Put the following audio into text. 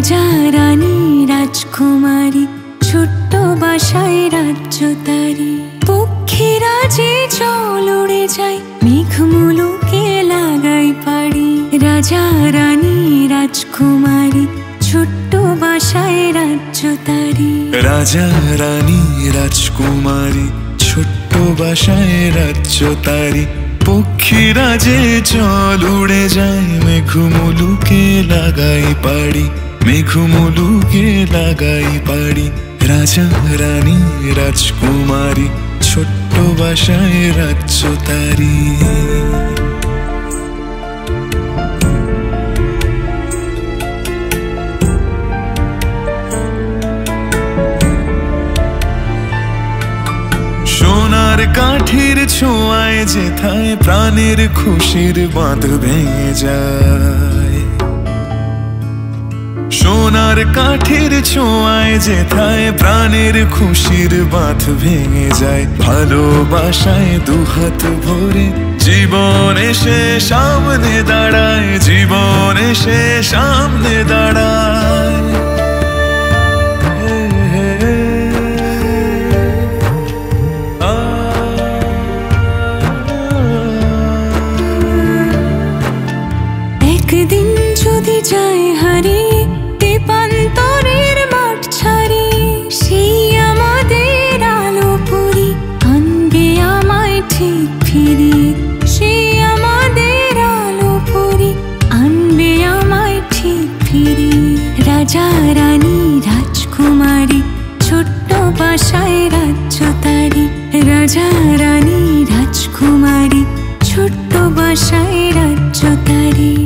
রাজা রানী রাজকুমারী ছোট্ট বাসায় রাজ্য তারি। পক্ষীরা যে জল উড়ে যায় মেঘ মুলুকে লাগাই পাড়ি। রাজা রানী রাজকুমারী ছোট্ট বাসায় রাজ্য তারি। রাজা রানী রাজকুমারী ছোট্ট বাসায় রাজ্য তারি। পক্ষীরা যে জল উড়ে যায় মেঘ মুলুকে লাগাই পাড়ি। মেঘ মুলুকে লাগাই পাড়ি। রাজা রানী রাজকুমারী ছোট্ট বাসায় রাজ্য তারি। সোনার কাঠির ছোঁয়ায় যেথায় প্রাণের খুশির বাঁধ ভেঙে যায়। সোনার কাঠির ছোঁয়ায় যেথায় প্রাণের খুশির বাঁধ ভেঙে যায়। ভালোবাসায় দুহাত ভরে জীবন এসে সামনে দাঁড়ায়। জীবন এসে সামনে দাঁড়ায়। একদিন যদি যায় হারিয়ে তেপান্তরের মাঠ ছাড়ি, সেই আমাদের আলো পুরি আনবে আমায় ঠিক ফিরিয়ে। সেই আমাদের আলো পুরি আনবে আমায় ঠিক ফিরিয়ে। রাজা রানী রাজকুমারী ছোট্ট বাসায় রাজ্য তারি। রাজা রানী রাজকুমারী ছোট্ট বাসায় রাজ্য তারি।